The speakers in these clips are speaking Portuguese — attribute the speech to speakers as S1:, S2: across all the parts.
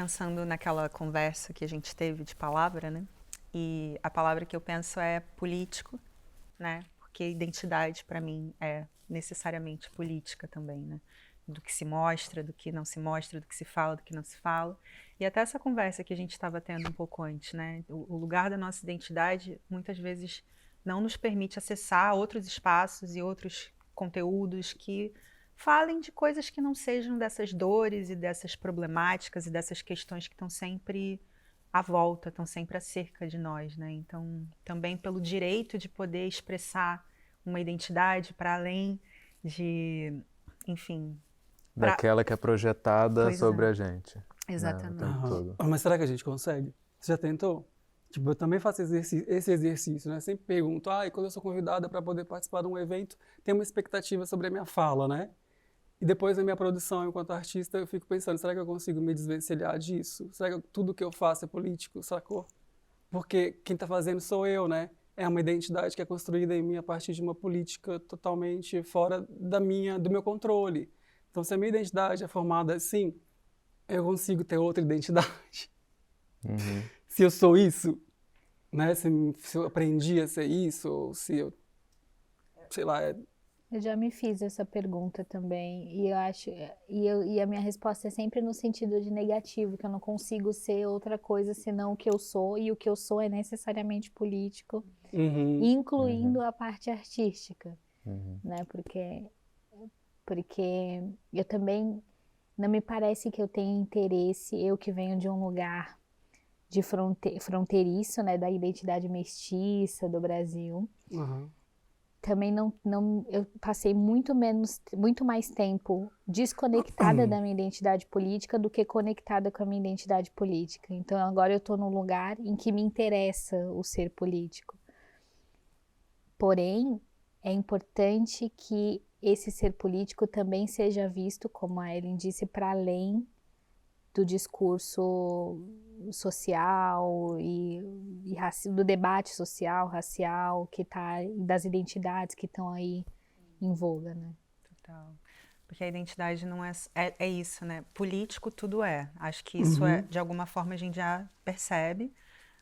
S1: pensando naquela conversa que a gente teve de palavra, né? E a palavra que eu penso é político, né? Porque identidade para mim é necessariamente política também, né? Do que se mostra, do que não se mostra, do que se fala, do que não se fala. E até essa conversa que a gente estava tendo um pouco antes, né? O lugar da nossa identidade muitas vezes não nos permite acessar outros espaços e outros conteúdos que falem de coisas que não sejam dessas dores e dessas problemáticas e dessas questões que estão sempre à volta, estão sempre acerca de nós, né? Então, também pelo direito de poder expressar uma identidade para além de, enfim, para...
S2: Daquela que é projetada
S1: Pois
S2: sobre
S1: é,
S2: a gente, né, o tempo
S1: exatamente.
S2: todo.
S3: Mas será que a gente consegue? Você já tentou? Tipo, eu também faço esse exercício, né? Sempre pergunto, e quando eu sou convidada para poder participar de um evento, tem uma expectativa sobre a minha fala, né? E depois na minha produção enquanto artista, eu fico pensando, será que eu consigo me desvencilhar disso? Será que tudo que eu faço é político, sacou? Porque quem está fazendo sou eu, né? É uma identidade que é construída em mim a partir de uma política totalmente fora do meu controle. Então, se a minha identidade é formada assim, eu consigo ter outra identidade.
S2: Uhum.
S3: Se eu sou isso, né? Se eu aprendi a ser isso, ou se eu, sei lá,
S4: Eu já me fiz essa pergunta também, e eu acho, e a minha resposta é sempre no sentido de negativo, que eu não consigo ser outra coisa senão o que eu sou, e o que eu sou é necessariamente político, incluindo a parte artística, né? Porque eu também, não me parece que eu tenha interesse, eu que venho de um lugar de fronteiriço, né, da identidade mestiça do Brasil, também eu passei muito mais tempo desconectada da minha identidade política do que conectada com a minha identidade política. Então agora eu estou num lugar em que me interessa o ser político. Porém, é importante que esse ser político também seja visto, como a Ellen disse, para além do discurso social e do debate social, racial, que tá, das identidades que estão aí em voga, né?
S1: Total. Porque a identidade não é isso, né? Político tudo é. Acho que isso é, de alguma forma a gente já percebe,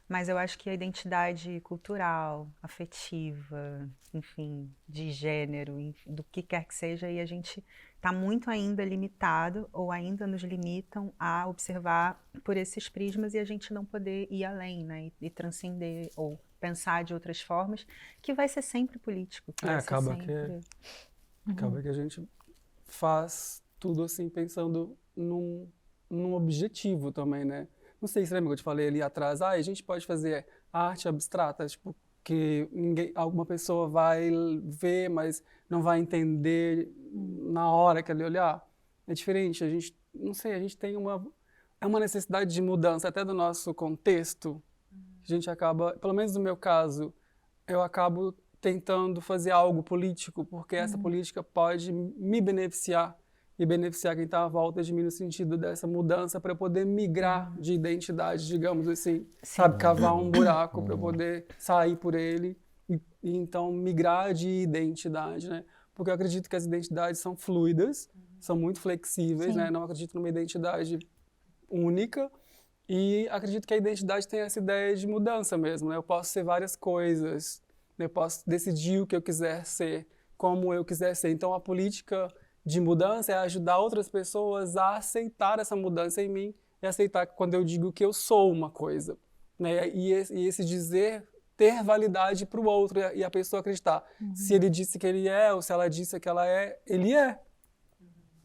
S1: mas eu acho que a identidade cultural, afetiva, enfim, de gênero, do que quer que seja, e a gente está muito ainda limitado, ou ainda nos limitam a observar por esses prismas e a gente não poder ir além, né? E transcender, ou pensar de outras formas, que vai ser sempre político. Que vai ser sempre...
S3: Acaba que a gente faz tudo assim pensando num objetivo também, né? Não sei se lembra que eu te falei ali atrás, a gente pode fazer arte abstrata, tipo, que alguma pessoa vai ver, mas não vai entender na hora que ele olhar. É diferente, a gente, não sei, a gente tem uma necessidade de mudança até do nosso contexto. A gente acaba, pelo menos no meu caso, eu acabo tentando fazer algo político, porque essa política pode me beneficiar e beneficiar quem está à volta de mim no sentido dessa mudança para eu poder migrar de identidade, digamos assim, sabe, cavar um buraco para eu poder sair por ele e então migrar de identidade, né? Porque eu acredito que as identidades são fluidas, são muito flexíveis, né? Não acredito numa identidade única e acredito que a identidade tem essa ideia de mudança mesmo, né? Eu posso ser várias coisas, né? Eu posso decidir o que eu quiser ser, como eu quiser ser. Então a política de mudança é ajudar outras pessoas a aceitar essa mudança em mim e aceitar quando eu digo que eu sou uma coisa, né? E esse dizer ter validade para o outro e a pessoa acreditar. Se ele disse que ele é ou se ela disse que ela é, ele é.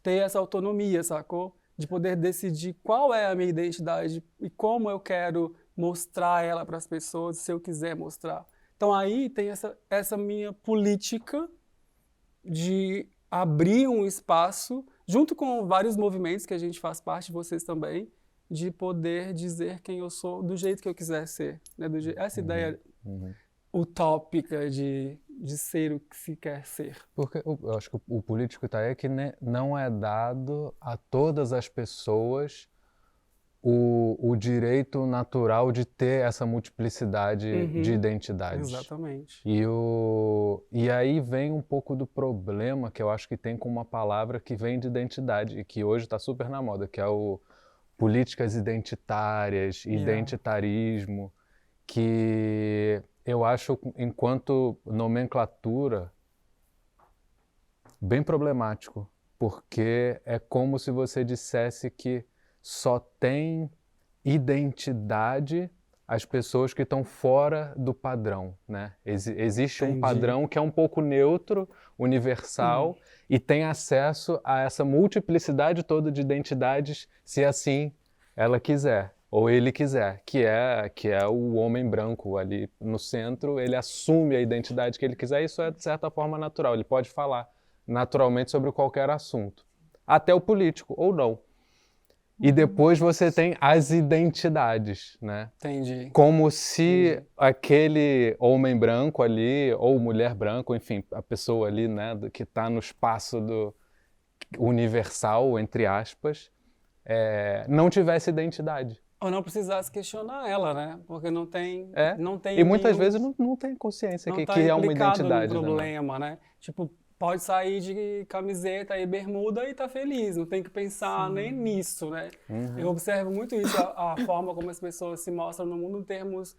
S3: Ter essa autonomia, sacou? De poder decidir qual é a minha identidade e como eu quero mostrar ela para as pessoas, se eu quiser mostrar. Então aí tem essa minha política de abrir um espaço, junto com vários movimentos que a gente faz parte, vocês também, de poder dizer quem eu sou do jeito que eu quiser ser. Né? Essa ideia utópica de ser o que se quer ser.
S2: Porque eu acho que o político está aí que não é dado a todas as pessoas o direito natural de ter essa multiplicidade de identidades.
S3: Exatamente.
S2: E aí vem um pouco do problema que eu acho que tem com uma palavra que vem de identidade e que hoje está super na moda, que é o políticas identitárias, identitarismo, que eu acho, enquanto nomenclatura, bem problemático, porque é como se você dissesse que só tem identidade as pessoas que estão fora do padrão, né? Existe um padrão que é um pouco neutro, universal, e tem acesso a essa multiplicidade toda de identidades, se assim ela quiser, ou ele quiser, que é o homem branco ali no centro. Ele assume a identidade que ele quiser, e isso é de certa forma natural, ele pode falar naturalmente sobre qualquer assunto, até o político, ou não. E depois você tem as identidades, né?
S3: Entendi.
S2: Como se aquele homem branco ali, ou mulher branca, enfim, a pessoa ali, né, que está no espaço do universal, entre aspas, não tivesse identidade.
S3: Ou não precisasse questionar ela, né? Porque não tem
S2: E muitas vezes não tem consciência que é uma identidade.
S3: Não tá problema, né? Tipo, pode sair de camiseta e bermuda e tá feliz, não tem que pensar nem nisso, né? Eu observo muito isso, a forma como as pessoas se mostram no mundo em termos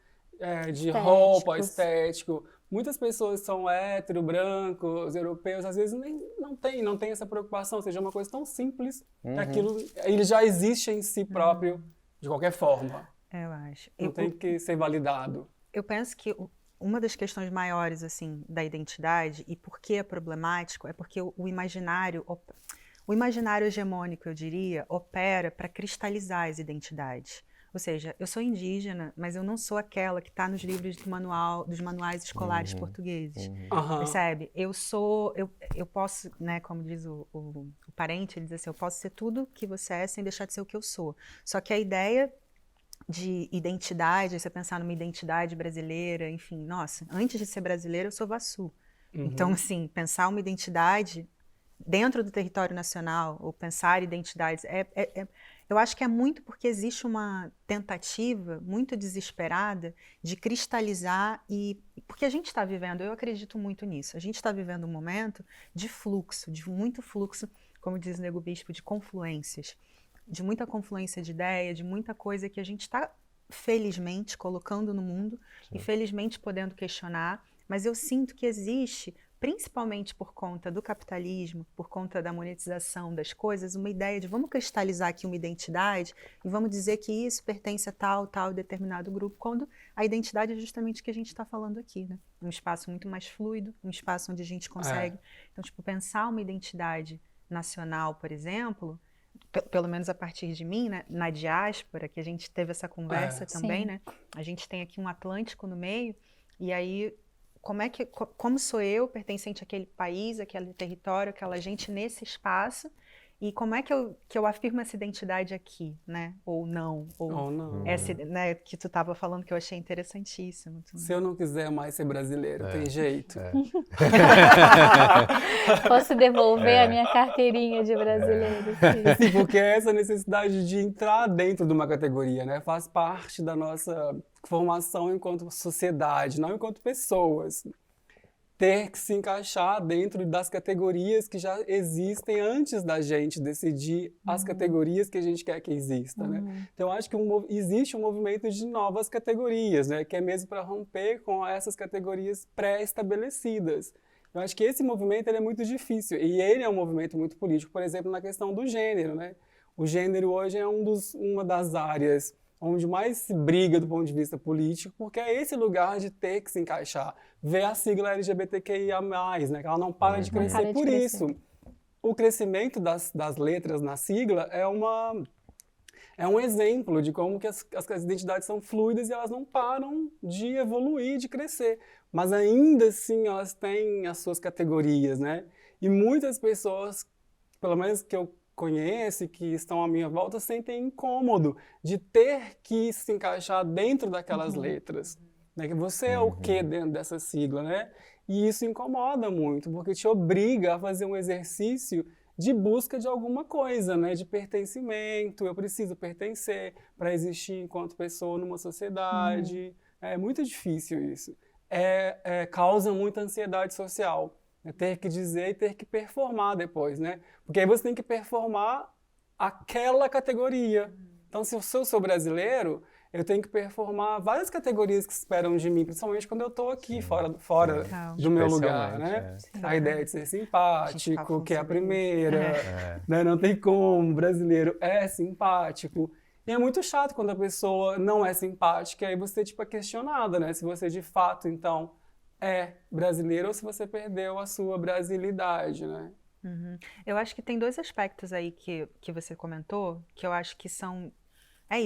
S3: de roupa, estético. Muitas pessoas são hétero, brancos, europeus, às vezes não tem essa preocupação, ou seja, é uma coisa tão simples que aquilo ele já existe em si próprio de qualquer forma.
S1: Eu acho.
S3: Não tem que ser validado.
S1: Eu penso que uma das questões maiores, assim, da identidade, e por que é problemático, é porque o imaginário hegemônico, eu diria, opera para cristalizar as identidades. Ou seja, eu sou indígena, mas eu não sou aquela que está nos livros dos manuais escolares portugueses. Percebe? Eu posso, né, como diz o parente, ele diz assim, eu posso ser tudo que você é sem deixar de ser o que eu sou. Só que a ideia de identidade, você pensar numa identidade brasileira, enfim, nossa, antes de ser brasileira eu sou Vassu. Então, assim, pensar uma identidade dentro do território nacional, ou pensar identidades, eu acho que é muito porque existe uma tentativa muito desesperada de cristalizar, porque a gente está vivendo, eu acredito muito nisso, a gente está vivendo um momento de fluxo, de muito fluxo, como diz o Nego Bispo, de confluências, de muita confluência de ideia, de muita coisa que a gente está, felizmente, colocando no mundo e felizmente podendo questionar, mas eu sinto que existe, principalmente por conta do capitalismo, por conta da monetização das coisas, uma ideia de vamos cristalizar aqui uma identidade e vamos dizer que isso pertence a tal determinado grupo, quando a identidade é justamente o que a gente está falando aqui, né? Um espaço muito mais fluido, um espaço onde a gente consegue... Então, tipo, pensar uma identidade nacional, por exemplo, pelo menos a partir de mim, né, na diáspora, que a gente teve essa conversa também, né? A gente tem aqui um Atlântico no meio, e aí como sou eu, pertencente àquele país, àquele território, aquela gente nesse espaço, e como é que eu afirmo essa identidade aqui, né? Ou não. Essa, né, que tu estava falando, que eu achei interessantíssimo.
S3: Se eu não quiser mais ser brasileiro, tem jeito.
S4: Posso devolver a minha carteirinha de brasileiro.
S3: Sim, porque é essa necessidade de entrar dentro de uma categoria, né? Faz parte da nossa formação enquanto sociedade, não enquanto pessoas. Ter que se encaixar dentro das categorias que já existem antes da gente decidir as categorias que a gente quer que exista, né? Então, eu acho que existe um movimento de novas categorias, né? Que é mesmo para romper com essas categorias pré-estabelecidas. Eu acho que esse movimento ele é muito difícil, e ele é um movimento muito político, por exemplo, na questão do gênero, né? O gênero hoje é uma das áreas onde mais se briga do ponto de vista político, porque é esse lugar de ter que se encaixar. Ver a sigla LGBTQIA+, né, que ela não para de crescer. Por isso, o crescimento das letras na sigla é um exemplo de como que as identidades são fluidas e elas não param de evoluir, de crescer. Mas ainda assim, elas têm as suas categorias, né? E muitas pessoas, pelo menos que eu conheço, que estão à minha volta, sentem incômodo de ter que se encaixar dentro daquelas letras. Né? Que você é o quê dentro dessa sigla, né? E isso incomoda muito, porque te obriga a fazer um exercício de busca de alguma coisa, né? De pertencimento. Eu preciso pertencer para existir enquanto pessoa numa sociedade. É muito difícil isso. Causa muita ansiedade social. Ter que dizer e ter que performar depois, né? Porque aí você tem que performar aquela categoria. Então, se eu sou brasileiro, eu tenho que performar várias categorias que esperam de mim, principalmente quando eu estou aqui, fora do meu lugar, né? A ideia de ser simpático, que é a primeira, né? Não tem como, o brasileiro é simpático. E é muito chato quando a pessoa não é simpática, aí você, tipo, é questionada, né? Se você, de fato, então, é brasileiro ou se você perdeu a sua brasilidade, né?
S1: Uhum. Eu acho que tem dois aspectos aí que você comentou, que eu acho que são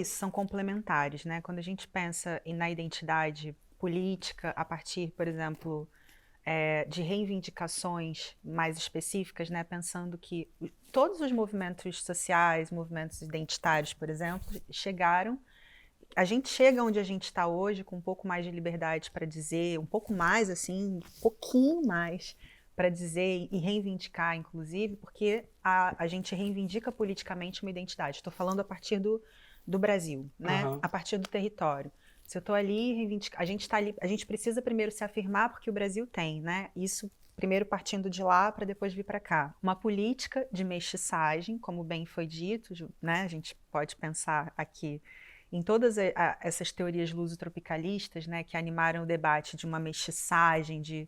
S1: são complementares, né? Quando a gente pensa na identidade política a partir, por exemplo, de reivindicações mais específicas, né? Pensando que todos os movimentos sociais, movimentos identitários, por exemplo, a gente chega onde a gente está hoje com um pouco mais de liberdade para dizer, um pouco mais assim, um pouquinho mais para dizer e reivindicar, inclusive, porque a gente reivindica politicamente uma identidade. Estou falando a partir do Brasil, né? A partir do território. Se eu estou ali, a gente está ali, a gente precisa primeiro se afirmar porque o Brasil tem, né? Isso primeiro partindo de lá para depois vir para cá. Uma política de mestiçagem, como bem foi dito, né? A gente pode pensar aqui em todas essas teorias lusotropicalistas, né, que animaram o debate de uma mestiçagem, de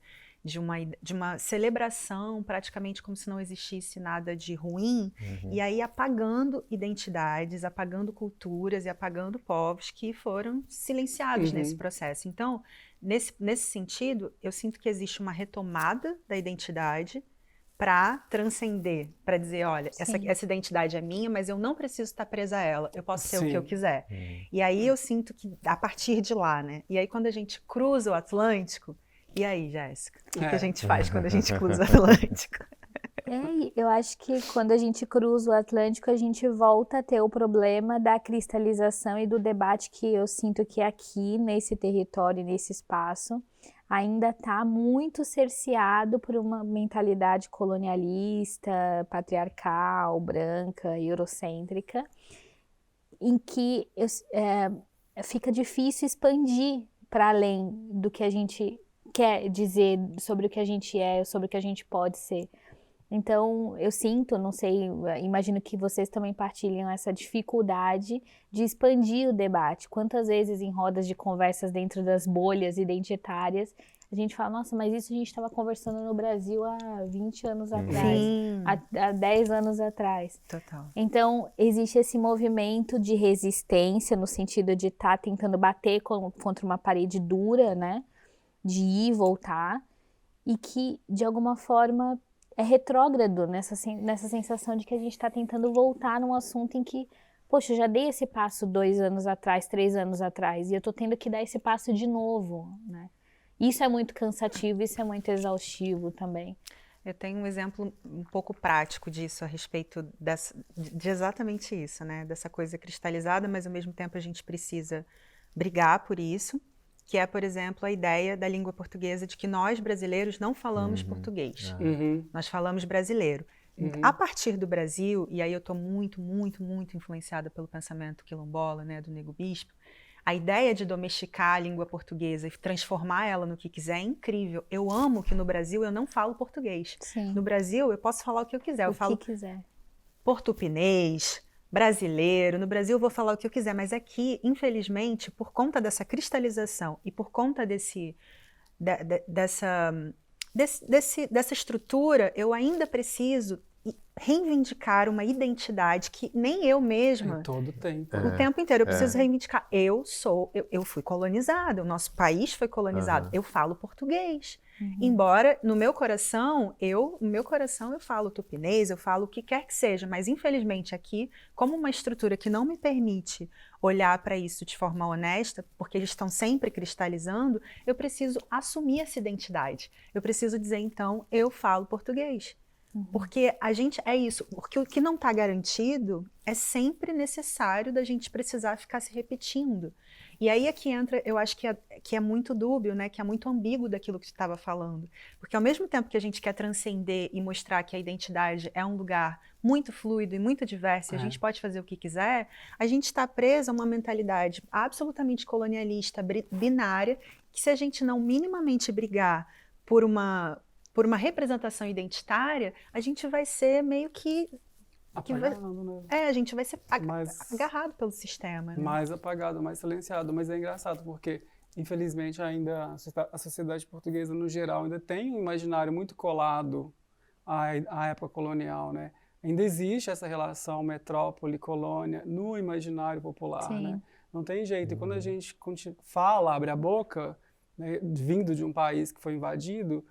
S1: uma celebração, praticamente como se não existisse nada de ruim, e aí apagando identidades, apagando culturas e apagando povos que foram silenciados nesse processo. Então, nesse sentido, eu sinto que existe uma retomada da identidade para transcender, para dizer, olha, essa identidade é minha, mas eu não preciso estar presa a ela, eu posso ser o que eu quiser. E aí eu sinto que, a partir de lá, né? E aí quando a gente cruza o Atlântico, e aí, Jéssica, o que a gente faz quando a gente cruza o Atlântico?
S4: Eu acho que quando a gente cruza o Atlântico, a gente volta a ter o problema da cristalização e do debate que eu sinto que aqui, nesse território, nesse espaço, ainda está muito cerceado por uma mentalidade colonialista, patriarcal, branca, eurocêntrica, em que fica difícil expandir para além do que a gente quer dizer sobre o que a gente é, sobre o que a gente pode ser. Então, eu sinto, não sei, imagino que vocês também partilham essa dificuldade de expandir o debate. Quantas vezes em rodas de conversas dentro das bolhas identitárias, a gente fala, nossa, mas isso a gente estava conversando no Brasil há 20 anos atrás, há 10 anos atrás.
S1: Total.
S4: Então, existe esse movimento de resistência, no sentido de estar tentando bater contra uma parede dura, né? De ir e voltar, e que, de alguma forma, é retrógrado nessa sensação de que a gente está tentando voltar num assunto em que, poxa, eu já dei esse passo 2 anos atrás, 3 anos atrás, e eu estou tendo que dar esse passo de novo, né? Isso é muito cansativo, isso é muito exaustivo também.
S1: Eu tenho um exemplo um pouco prático disso, a respeito de exatamente isso, né? Dessa coisa cristalizada, mas ao mesmo tempo a gente precisa brigar por isso, que é, por exemplo, a ideia da língua portuguesa de que nós, brasileiros, não falamos português. Nós falamos brasileiro. A partir do Brasil, e aí eu estou muito, muito, muito influenciada pelo pensamento quilombola, né, do Nego Bispo, a ideia de domesticar a língua portuguesa e transformar ela no que quiser é incrível. Eu amo que no Brasil eu não falo português.
S4: Sim.
S1: No Brasil eu posso falar o que eu quiser. Eu falo
S4: quiser.
S1: Portupinês, brasileiro, no Brasil eu vou falar o que eu quiser, mas aqui, infelizmente, por conta dessa cristalização e por conta dessa estrutura, eu ainda preciso reivindicar uma identidade que nem eu mesma...
S3: Em todo tempo.
S1: O tempo inteiro eu preciso reivindicar. Eu fui colonizada, o nosso país foi colonizado, eu falo português. Embora no meu coração eu falo tupinês, eu falo o que quer que seja, mas infelizmente aqui, como uma estrutura que não me permite olhar para isso de forma honesta, porque eles estão sempre cristalizando, eu preciso assumir essa identidade. Eu preciso dizer, então, eu falo português. Porque a gente é isso, porque o que não está garantido é sempre necessário da gente precisar ficar se repetindo. E aí é que entra, eu acho que é muito dúbio, né, que é muito ambíguo daquilo que você estava falando. Porque ao mesmo tempo que a gente quer transcender e mostrar que a identidade é um lugar muito fluido e muito diverso, e a gente pode fazer o que quiser, a gente está presa a uma mentalidade absolutamente colonialista, binária, que se a gente não minimamente brigar por uma representação identitária, a gente vai ser meio que
S3: Apagado, né?
S1: A gente vai ser
S3: Mais-
S1: agarrado pelo sistema, né?
S3: Mais apagado, mais silenciado. Mas é engraçado porque, infelizmente, ainda a sociedade portuguesa, no geral, ainda tem um imaginário muito colado à época colonial, né? Ainda existe essa relação metrópole-colônia no imaginário popular,
S4: Sim.
S3: né? Não tem jeito. E quando a gente fala, abre a boca, né, vindo de um país que foi invadido,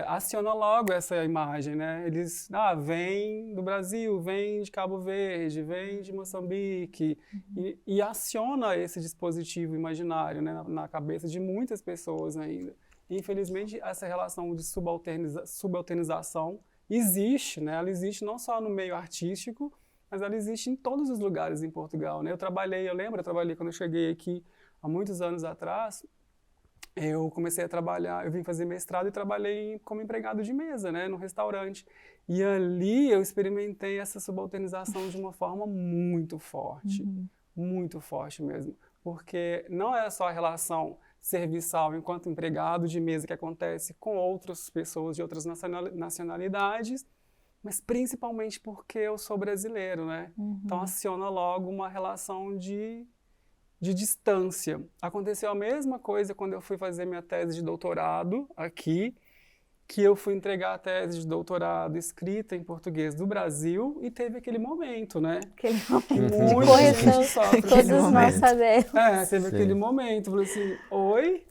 S3: aciona logo essa imagem, né? Eles, vem do Brasil, vem de Cabo Verde, vem de Moçambique, e aciona esse dispositivo imaginário, né, na cabeça de muitas pessoas ainda. E, infelizmente, essa relação de subalternização existe, né? Ela existe não só no meio artístico, mas ela existe em todos os lugares em Portugal, né? Eu trabalhei quando eu cheguei aqui há muitos anos atrás. Eu comecei a trabalhar, eu vim fazer mestrado e trabalhei como empregado de mesa, né, no restaurante. E ali eu experimentei essa subalternização de uma forma muito forte mesmo. Porque não é só a relação serviçal enquanto empregado de mesa que acontece com outras pessoas de outras nacionalidades, mas principalmente porque eu sou brasileiro, né? Então aciona logo uma relação de distância. Aconteceu a mesma coisa quando eu fui fazer minha tese de doutorado aqui, que eu fui entregar a tese de doutorado escrita em português do Brasil e teve aquele momento, né?
S4: Aquele momento
S3: Muita
S4: de correção,
S3: gente sofre.
S4: todos nós
S1: momento.
S4: sabemos.
S3: Teve aquele momento. Eu falei assim, oi?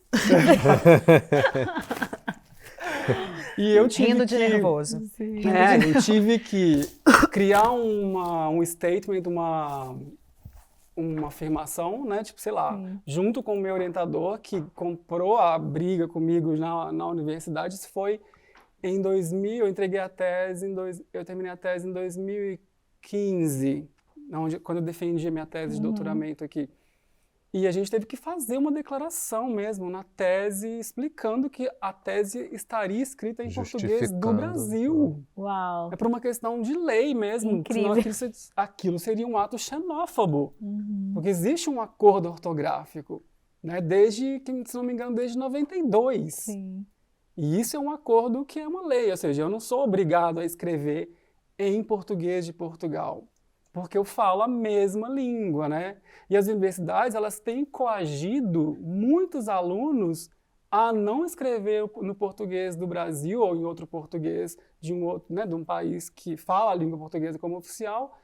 S3: E eu tive
S1: Rindo de
S3: que...
S1: nervoso.
S3: eu tive que criar um statement, uma afirmação, né? Tipo, sei lá, junto com o meu orientador, que comprou a briga comigo na universidade. Isso foi em 2000, eu terminei a tese em 2015, quando eu defendi a minha tese de doutoramento aqui. E a gente teve que fazer uma declaração mesmo na tese, explicando que a tese estaria escrita em português do Brasil.
S4: Uau!
S3: É por uma questão de lei mesmo.
S4: Incrível.
S3: Senão aquilo seria um ato xenófobo. Porque existe um acordo ortográfico, né? Desde, se não me engano, desde 92.
S4: Sim.
S3: E isso é um acordo que é uma lei. Ou seja, eu não sou obrigado a escrever em português de Portugal, porque eu falo a mesma língua, né? E as universidades, elas têm coagido muitos alunos a não escrever no português do Brasil ou em outro português de um país que fala a língua portuguesa como oficial,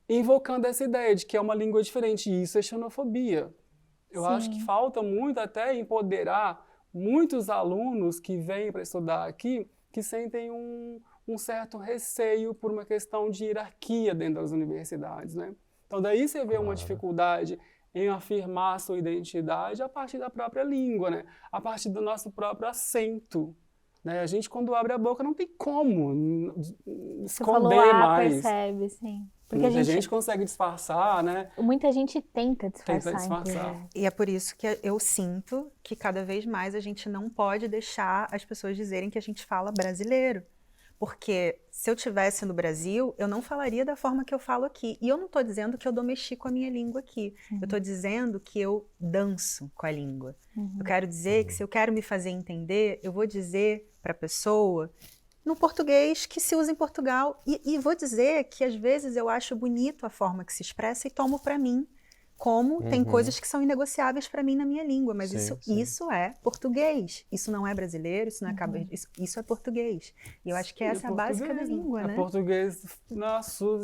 S3: invocando essa ideia de que é uma língua diferente. E isso é xenofobia. Eu acho que falta muito até empoderar muitos alunos que vêm para estudar aqui, que sentem um certo receio por uma questão de hierarquia dentro das universidades, né? Então daí você vê uma dificuldade em afirmar a sua identidade a partir da própria língua, né? A partir do nosso próprio acento, né? A gente, quando abre a boca, não tem como
S4: Você falou
S3: esconder
S4: A,
S3: mais.
S4: percebe, sim. Porque
S3: Muita gente consegue disfarçar, né?
S4: Muita gente tenta
S3: Tenta
S4: disfarçar.
S3: disfarçar.
S4: inclusive.
S1: E é por isso que eu sinto que cada vez mais a gente não pode deixar as pessoas dizerem que a gente fala brasileiro. Porque se eu estivesse no Brasil, eu não falaria da forma que eu falo aqui. E eu não estou dizendo que eu domestico a minha língua aqui. Eu estou dizendo que eu danço com a língua. Eu quero dizer que se eu quero me fazer entender, eu vou dizer para a pessoa no português que se usa em Portugal. E vou dizer que às vezes eu acho bonito a forma que se expressa e tomo para mim. Como tem coisas que são inegociáveis para mim na minha língua, mas isso é português. Isso não é brasileiro, isso não é isso é português. E eu acho que essa é a básica da língua, né?
S3: É português na sua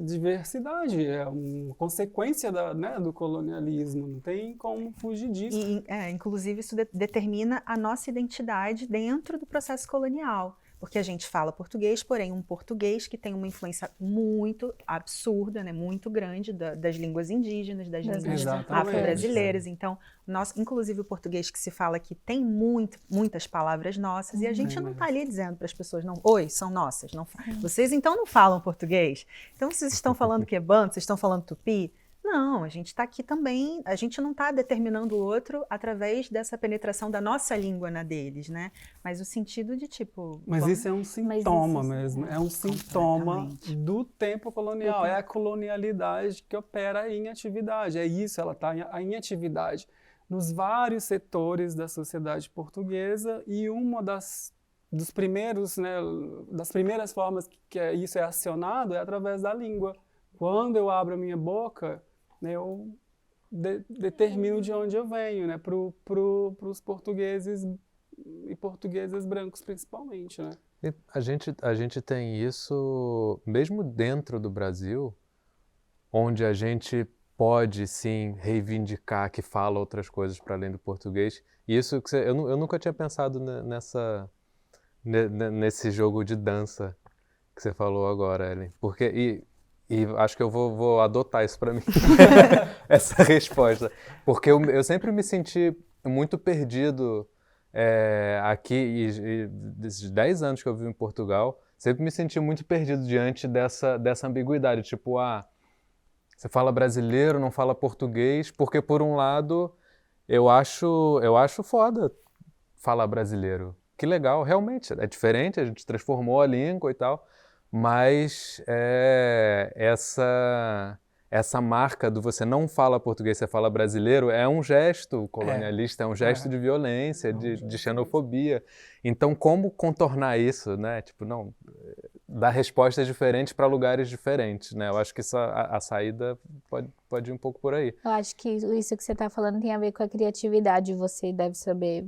S3: diversidade, é uma consequência do colonialismo, não tem como fugir disso.
S1: Inclusive isso determina a nossa identidade dentro do processo colonial. Porque a gente fala português, porém um português que tem uma influência muito absurda, né, muito grande das línguas indígenas, das línguas afro-brasileiras. Então, inclusive o português que se fala aqui tem muitas palavras nossas e a gente não está ali dizendo para as pessoas, não, oi, são nossas. Não, vocês então não falam português? Então vocês estão falando que é banto, vocês estão falando tupi? Não, a gente está aqui também, a gente não está determinando o outro através dessa penetração da nossa língua na deles, né? Mas o sentido de tipo...
S3: Mas isso é um sintoma mesmo, é um sintoma do tempo colonial, é a colonialidade que opera em atividade, é isso, ela está em atividade nos vários setores da sociedade portuguesa e uma das dos primeiros, né, das primeiras formas que isso é acionado é através da língua. Quando eu abro a minha boca, né, eu determino de onde eu venho, né, pros portugueses e portuguesas brancos principalmente, né?
S2: E a gente tem isso mesmo dentro do Brasil, onde a gente pode sim reivindicar que fala outras coisas para além do português. E isso que eu nunca tinha pensado nesse jogo de dança que você falou agora, Ellen. Porque, e acho que eu vou adotar isso para mim, essa resposta. Porque eu sempre me senti muito perdido aqui, e desses 10 anos que eu vivo em Portugal, sempre me senti muito perdido diante dessa ambiguidade. Tipo, você fala brasileiro, não fala português, porque por um lado eu acho foda falar brasileiro. Que legal, realmente, é diferente, a gente transformou a língua e tal, mas essa marca do você não fala português, você fala brasileiro, é um gesto colonialista, é um gesto de violência, de xenofobia. Então, como contornar isso, né? Tipo, não, dar respostas diferentes para lugares diferentes, né? Eu acho que a saída pode ir um pouco por aí.
S4: Eu acho que isso que você está falando tem a ver com a criatividade. Você deve saber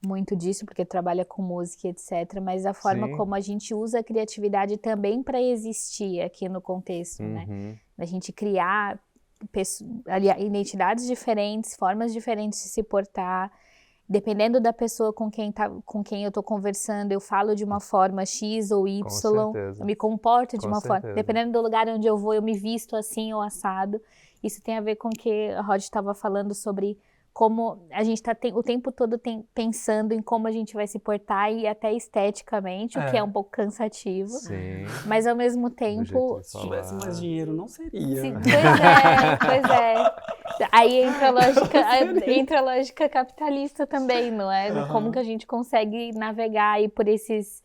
S4: muito disso, porque trabalha com música, etc. Mas a forma como a gente usa a criatividade também para existir aqui no contexto, né? A gente criar identidades diferentes, formas diferentes de se portar. Dependendo da pessoa com quem eu estou conversando, eu falo de uma forma X ou Y, eu me comporto de uma forma. Dependendo do lugar onde eu vou, eu me visto assim ou assado. Isso tem a ver com o que a Rod estava falando sobre como a gente está o tempo todo pensando em como a gente vai se portar e até esteticamente, o que é um pouco cansativo.
S2: Sim.
S4: Mas ao mesmo tempo...
S3: Se tivesse mais dinheiro, não seria.
S4: Pois é. Aí entra a lógica capitalista também, não é? Como que a gente consegue navegar aí por esses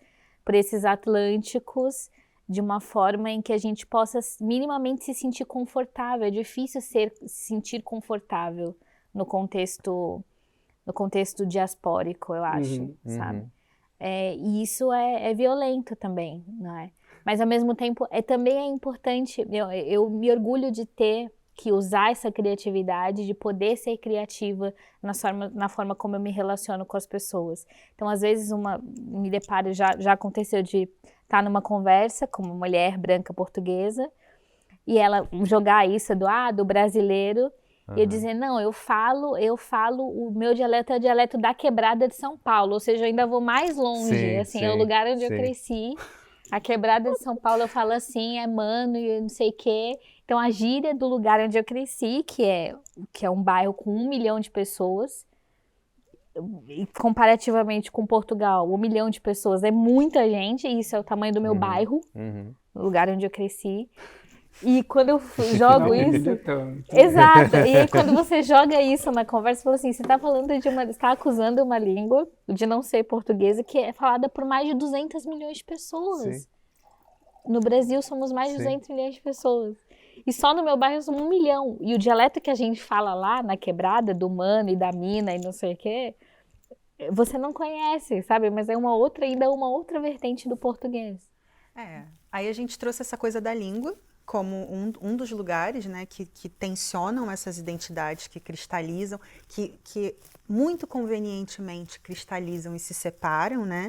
S4: Atlânticos de uma forma em que a gente possa minimamente se sentir confortável. É difícil se sentir confortável no contexto diaspórico, eu acho, sabe? E isso é violento também, não é? Mas ao mesmo tempo também é importante, eu me orgulho de ter que usar essa criatividade, de poder ser criativa na forma como eu me relaciono com as pessoas. Então, às vezes, me deparo, já aconteceu de estar numa conversa com uma mulher branca portuguesa e ela jogar isso do brasileiro e eu dizer, não, eu falo, o meu dialeto é o dialeto da quebrada de São Paulo, ou seja, eu ainda vou mais longe, é o lugar onde eu cresci. A quebrada de São Paulo eu falo assim, mano, e não sei o quê. Então, a gíria do lugar onde eu cresci, que é um bairro com 1 milhão de pessoas, e comparativamente com Portugal, 1 milhão de pessoas é muita gente, e isso é o tamanho do meu bairro, no lugar onde eu cresci. E quando eu jogo isso... Exato. E aí, quando você joga isso na conversa, você fala assim, você está acusando uma língua de não ser portuguesa, que é falada por mais de 200 milhões de pessoas.
S2: Sim.
S4: No Brasil, somos mais de 200 milhões de pessoas. E só no meu bairro somos 1 milhão. E o dialeto que a gente fala lá, na quebrada, do mano e da mina e não sei o quê, você não conhece, sabe? Mas é uma outra vertente do português.
S1: Aí a gente trouxe essa coisa da língua, como um dos lugares, né, que tensionam essas identidades, que cristalizam, que muito convenientemente cristalizam e se separam, né?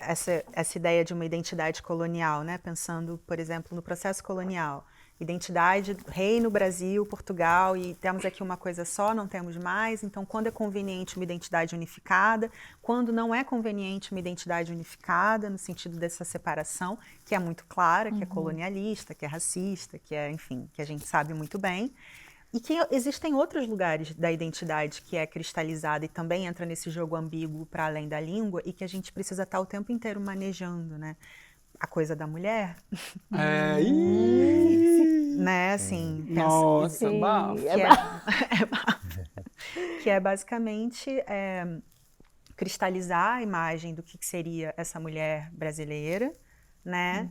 S1: Essa ideia de uma identidade colonial, né? Pensando, por exemplo, no processo colonial. Identidade, reino, Brasil, Portugal, e temos aqui uma coisa só, não temos mais. Então, quando é conveniente, uma identidade unificada. Quando não é conveniente, uma identidade unificada, no sentido dessa separação, que é muito clara, que é colonialista, que é racista, que é, enfim, que a gente sabe muito bem. E que existem outros lugares da identidade que é cristalizada e também entra nesse jogo ambíguo para além da língua e que a gente precisa estar o tempo inteiro manejando, né? A coisa da mulher. Né, assim...
S3: Nossa, bafo.
S1: Que é basicamente cristalizar a imagem do que seria essa mulher brasileira, né?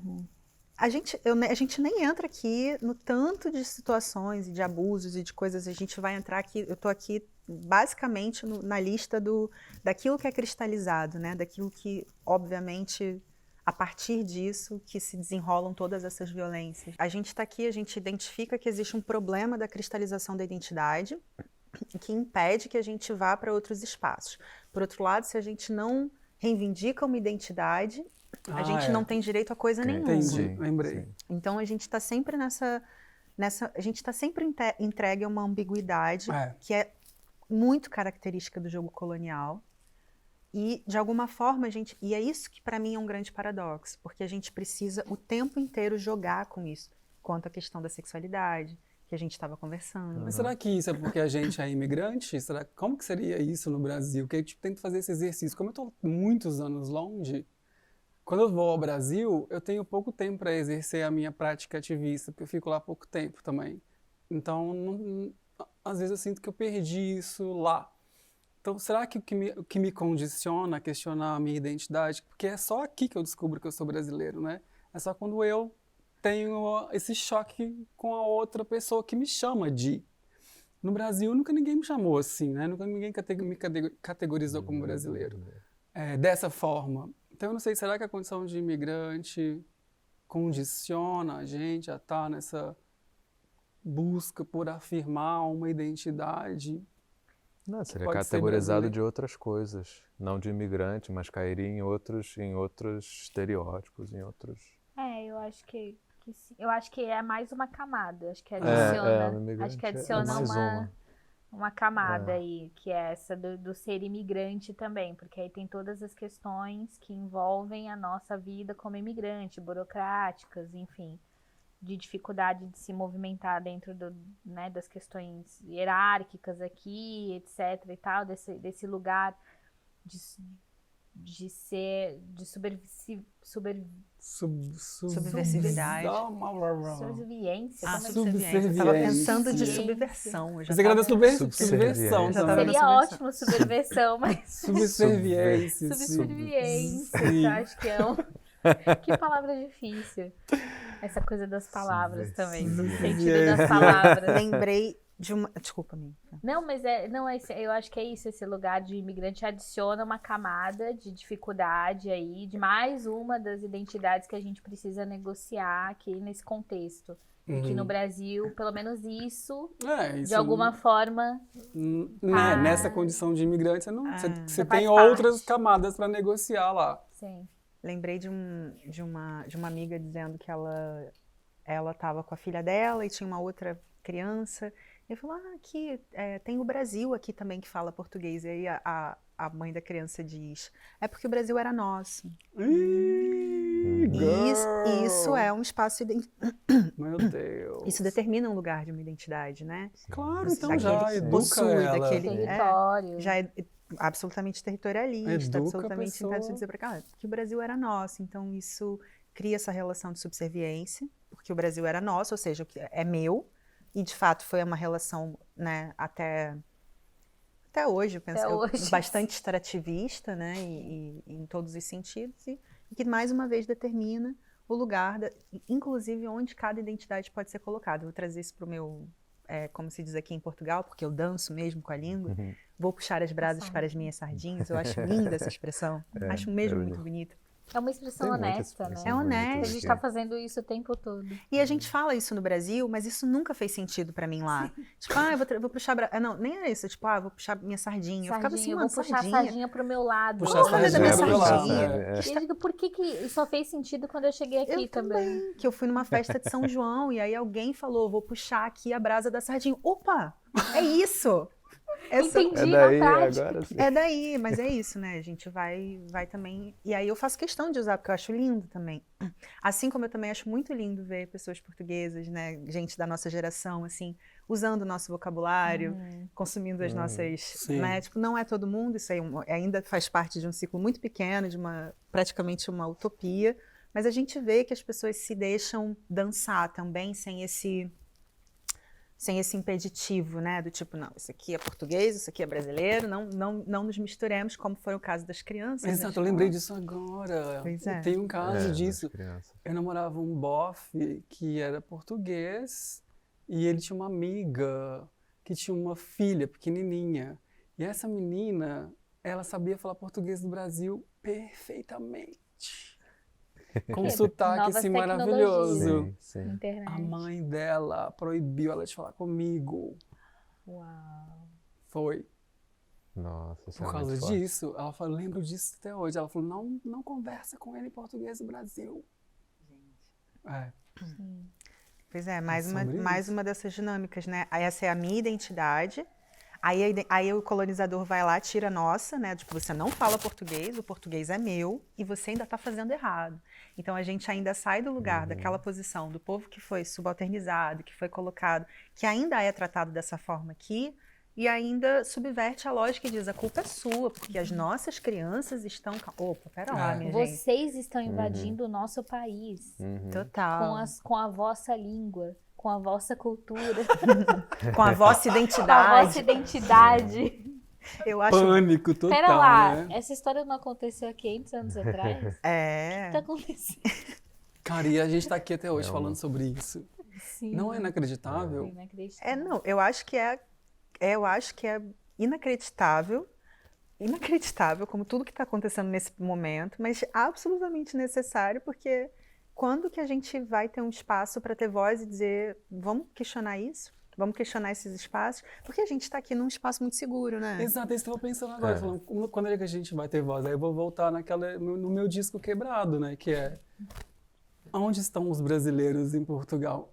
S1: a gente nem entra aqui no tanto de situações e de abusos e de coisas. A gente vai entrar aqui, eu estou aqui basicamente na lista daquilo que é cristalizado, né? Daquilo que, obviamente, a partir disso que se desenrolam todas essas violências. A gente está aqui, a gente identifica que existe um problema da cristalização da identidade que impede que a gente vá para outros espaços. Por outro lado, se a gente não reivindica uma identidade, a gente não tem direito a coisa nenhuma.
S3: Entendi, lembrei.
S1: Então a gente está sempre a gente está sempre entregue a uma ambiguidade que é muito característica do jogo colonial. E, de alguma forma, e é isso que para mim é um grande paradoxo, porque a gente precisa o tempo inteiro jogar com isso, quanto à questão da sexualidade, que a gente estava conversando.
S3: Mas será que isso é porque a gente é imigrante? Como que seria isso no Brasil? Porque eu tento fazer esse exercício. Como eu estou muitos anos longe, quando eu vou ao Brasil, eu tenho pouco tempo para exercer a minha prática ativista, porque eu fico lá pouco tempo também. Então, às vezes eu sinto que eu perdi isso lá. Então, será que o que me condiciona a questionar a minha identidade? Porque é só aqui que eu descubro que eu sou brasileiro, né? É só quando eu tenho esse choque com a outra pessoa que me chama de. No Brasil, nunca ninguém me chamou assim, né? Nunca ninguém me categorizou como brasileiro. Dessa forma. Então, eu não sei, será que a condição de imigrante condiciona a gente a estar nessa busca por afirmar uma identidade?
S2: Não, seria categorizado de outras coisas, não de imigrante, mas cairia em outros estereótipos, em outros...
S4: Eu acho que sim. Eu acho que é mais uma camada, acho que adiciona, uma camada aí, que é essa do ser imigrante também, porque aí tem todas as questões que envolvem a nossa vida como imigrante, burocráticas, enfim, de dificuldade de se movimentar dentro das questões hierárquicas aqui, etc. e tal, desse lugar de ser, de subversividade.
S1: Subserviência.
S4: Subserviência.
S1: Eu estava pensando de subversão.
S3: Você quer da subversão também.
S4: Seria ótimo subversão, mas...
S3: Subserviência.
S4: Eu acho que é Que palavra difícil. Essa coisa das palavras também, do sentido das palavras.
S1: Lembrei de uma... Desculpa, amiga.
S4: Não, mas eu acho que é isso, esse lugar de imigrante adiciona uma camada de dificuldade aí, de mais uma das identidades que a gente precisa negociar aqui nesse contexto. E que no Brasil, pelo menos isso de alguma forma...
S3: Nessa condição de imigrante, você tem outras camadas para negociar lá.
S4: Sim.
S1: Lembrei de uma amiga dizendo que ela estava com a filha dela e tinha uma outra criança. E falou, aqui tem o Brasil aqui também que fala português. E aí a mãe da criança diz, é porque o Brasil era nosso. E isso é um espaço...
S3: Meu Deus.
S1: Isso determina um lugar de uma identidade, né?
S3: Claro, então já educa ela.
S4: Território.
S1: Já é absolutamente territorialista, absolutamente tentando dizer para cá que o Brasil era nosso. Então isso cria essa relação de subserviência, porque o Brasil era nosso, ou seja, é meu. E, de fato, foi uma relação, né, até hoje, eu penso, bastante extrativista, né, e em todos os sentidos, e que, mais uma vez, determina o lugar, inclusive, onde cada identidade pode ser colocada. Vou trazer isso para o meu, como se diz aqui em Portugal, porque eu danço mesmo com a língua. Vou puxar as brasas para as minhas sardinhas. Eu acho linda essa expressão. Acho mesmo muito bonita.
S4: É uma expressão honesta, né?
S1: É honesta.
S4: A gente está fazendo isso o tempo todo.
S1: E a gente fala isso no Brasil, mas isso nunca fez sentido pra mim lá. Tipo, eu vou puxar... Não, nem era isso. Tipo, vou puxar minha sardinha. Eu ficava assim,
S4: vou puxar a sardinha pro meu lado.
S3: Puxar a sardinha pro meu lado.
S4: E eu digo, por que só fez sentido quando eu cheguei aqui também?
S1: Que eu fui numa festa de São João e aí alguém falou, vou puxar aqui a brasa da sardinha. Opa! É isso!
S4: Entendi,
S2: agora sim.
S1: É daí, mas é isso, né? A gente vai também... E aí eu faço questão de usar, porque eu acho lindo também. Assim como eu também acho muito lindo ver pessoas portuguesas, né? Gente da nossa geração, assim, usando o nosso vocabulário, consumindo as nossas... Né? Tipo, não é todo mundo, isso aí ainda faz parte de um ciclo muito pequeno, de praticamente uma utopia, mas a gente vê que as pessoas se deixam dançar também sem sem esse impeditivo, né? Do tipo, não, isso aqui é português, isso aqui é brasileiro, não nos misturemos, como foi o caso das crianças.
S3: Exato, eu lembrei disso agora.
S1: Pois é.
S3: Tem um caso disso.
S2: das crianças.
S3: Eu namorava um bofe que era português e ele tinha uma amiga que tinha uma filha pequenininha. E essa menina, ela sabia falar português do Brasil perfeitamente. Com um sotaque
S4: Novas
S3: assim
S4: tecnologias.
S3: maravilhoso.
S2: Sim, sim.
S4: Internet.
S3: A mãe dela proibiu ela de falar comigo.
S4: Uau.
S3: Foi.
S2: Nossa, isso
S3: Por
S2: é
S3: causa
S2: muito forte.
S3: disso, ela falou, lembro disso até hoje. Ela falou, não conversa com ele em português do Brasil. É.
S4: Sim.
S1: Pois é, mais
S3: sobre isso.
S1: uma dessas dinâmicas, né? Aí essa é a minha identidade. Aí o colonizador vai lá, tira a nossa, né? Tipo, você não fala português, o português é meu e você ainda está fazendo errado. Então a gente ainda sai do lugar daquela posição do povo que foi subalternizado, que foi colocado, que ainda é tratado dessa forma aqui, e ainda subverte a lógica e diz, a culpa é sua, porque as nossas crianças estão... Opa, pera lá, minha gente.
S4: Vocês estão invadindo o nosso país
S1: Total.
S4: com a vossa língua, com a vossa cultura,
S1: Com a vossa
S4: com a
S1: identidade.
S4: vossa identidade.
S1: Eu acho...
S3: Pânico total,
S4: Pera lá,
S3: né?
S4: essa história não aconteceu há 500 anos atrás? O
S1: É...
S4: que tá acontecendo?
S3: Cara, e a gente tá aqui até hoje falando sobre isso.
S4: Sim.
S3: Não é inacreditável?
S4: Inacreditável.
S1: Não, eu acho que é inacreditável, como tudo que está acontecendo nesse momento, mas absolutamente necessário, porque quando que a gente vai ter um espaço para ter voz e dizer, vamos questionar isso? Vamos questionar esses espaços? Porque a gente está aqui num espaço muito seguro, né?
S3: Exato, eu estava pensando agora, falando, quando é que a gente vai ter voz? Aí eu vou voltar no meu disco quebrado, né? Que é, onde estão os brasileiros em Portugal?